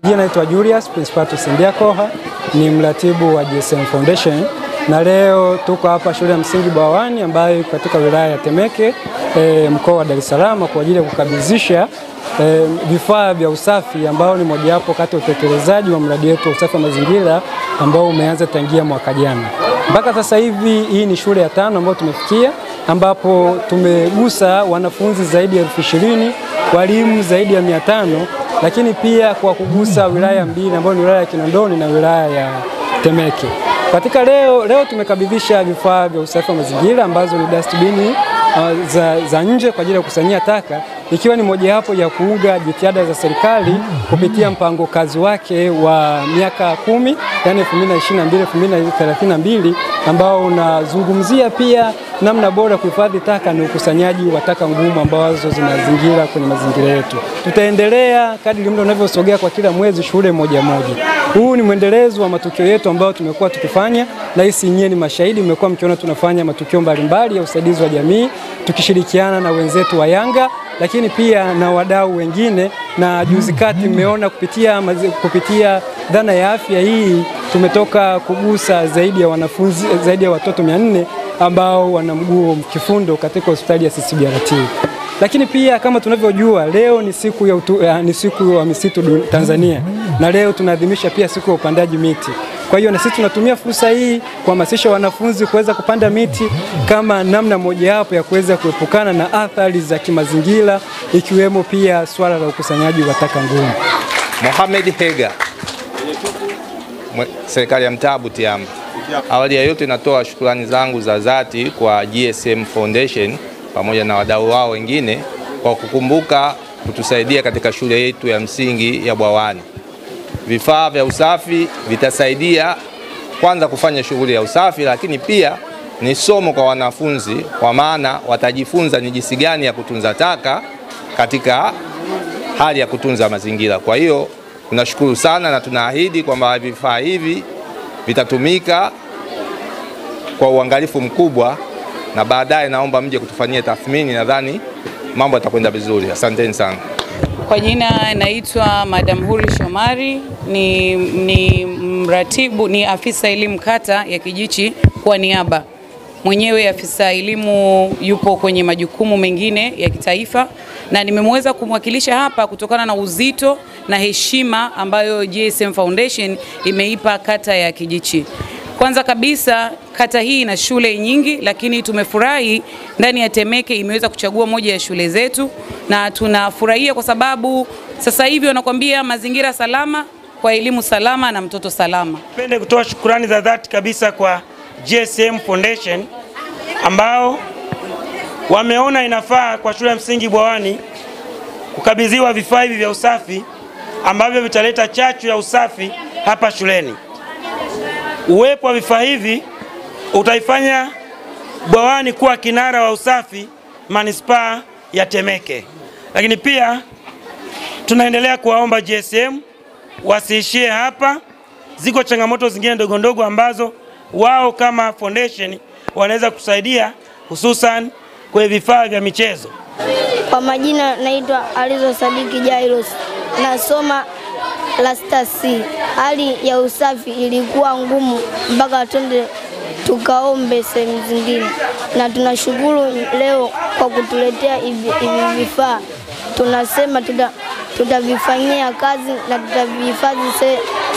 Jina naitwa Julius Principatus Ndiakoha, ni mratibu wa GSM Foundation, na leo tuko hapa shule ya msingi Bwawani ambayo katika wilaya ya Temeke mkoa wa Dar es Salaam kwa ajili ya kukabidhisha vifaa vya usafi ambao ni mojawapo kati ya utekelezaji wa mradi wetu wa usafi wa mazingira ambao umeanza tangia mwaka jana. Mpaka sasa hivi hii ni shule ya 5 ambayo tumefikia, ambapo tumegusa wanafunzi zaidi ya 20,000, walimu zaidi ya 500, lakini pia kwa kugusa wilaya mbili ambayo ni wilaya ya Kinondoni na wilaya ya Temeke. Katika leo tumekabidhisha vifaa vya usafi wa mazingira ambazo ni dustbin za nje kwa ajili ya kukusanyia taka, ikiwa ni mojawapo ya kuunga jitihada za serikali kupitia mpango kazi wake wa miaka 10, yani 2022-2032, ambao unazungumzia pia namna bora kuhifadhi taka na ukusanyaji wa taka ngumu ambazo zinazingira kwenye mazingira yetu. Tutaendelea kadri muda unavyosogea kwa kila mwezi shule moja moja. Huu ni mwendelezo wa matukio yetu ambayo tumekuwa tukifanya, na hisi nyinyi ni mashahidi, mmekuwa mkiona tunafanya matukio mbalimbali ya usaidizi wa jamii tukishirikiana na wenzetu wa Yanga, lakini pia na wadau wengine, na juzi kati mmeona kupitia dhana ya afya hii tumetoka kugusa zaidi ya wanafunzi zaidi ya watoto 400 ambao wana mguu kifundo katika hospitali ya CCBRT. Lakini pia kama tunavyojua leo ni siku ya misitu Tanzania, na leo tunaadhimisha pia siku ya upandaji miti. Kwa hiyo na sisi tunatumia fursa hii kuhamasisha wanafunzi kuweza kupanda miti kama namna mojawapo ya kuweza kuepukana na athari za kimazingira, ikiwemo pia swala la ukusanyaji wa taka ngumu. Mohamed Hega, serikali ya mtaa Butiama. Awali ya yote natoa shukrani zangu za dhati kwa GSM Foundation pamoja na wadau wao wengine kwa kukumbuka kutusaidia katika shule yetu ya msingi ya Bwawani. Vifaa vya usafi vitasaidia kwanza kufanya shughuli ya usafi, lakini pia ni somo kwa wanafunzi, kwa maana watajifunza ni jinsi gani ya kutunza taka katika hali ya kutunza mazingira. Kwa hiyo tunashukuru sana na tunaahidi kwamba vifaa hivi vitatumika kwa uangalifu mkubwa, na baadaye naomba mje kutufanyia tathmini, nadhani mambo yatakwenda vizuri. Asanteni sana. Kwa jina naitwa Madam Huri Shomari, ni mratibu, ni afisa elimu kata ya Kijichi kwa niaba. Mwenyewe afisa elimu yupo kwenye majukumu mengine ya kitaifa, na nimemweza kumwakilisha hapa kutokana na uzito na heshima ambayo GSM Foundation imeipa kata ya Kijichi. Kwanza kabisa, kata hii ina shule nyingi, lakini tumefurahi ndani ya Temeke imeweza kuchagua moja ya shule zetu, na tunafurahia kwa sababu sasa hivi wanakuambia mazingira salama kwa elimu salama na mtoto salama. Napenda kutoa shukrani za dhati kabisa kwa GSM Foundation ambao wameona inafaa kwa shule ya msingi Bwawani kukabidhiwa vifaa hivi vya usafi ambavyo vitaleta chachu ya usafi hapa shuleni. Uwepo wa vifaa hivi utaifanya Bwawani kuwa kinara wa usafi manispaa ya Temeke. Lakini pia tunaendelea kuwaomba GSM wasiishie hapa. Ziko changamoto zingine ndogo ndogo ambazo wao kama foundation wanaweza kusaidia, hususan kwa vifaa vya michezo. Kwa majina naitwa Alizo Sadiki Jairos, nasoma Lasta C. Hali ya usafi ilikuwa ngumu mpaka twende tukaombe sehemu zingine, na tunashukuru leo kwa kutuletea hivi vifaa. Tunasema tutavifanyia kazi na tutavihifadhi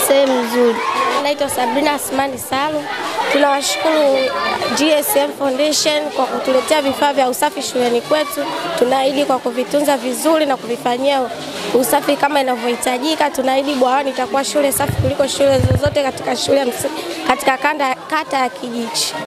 sehemu nzuri. Naitwa Sabrina Asmani Salu. Tunawashukuru GSM Foundation kwa kutuletea vifaa vya usafi shuleni kwetu. Tunaahidi kwa kuvitunza vizuri na kuvifanyia usafi kama inavyohitajika. Tunaahidi Bwawani itakuwa shule safi kuliko shule zozote katika kata ya Kijichi.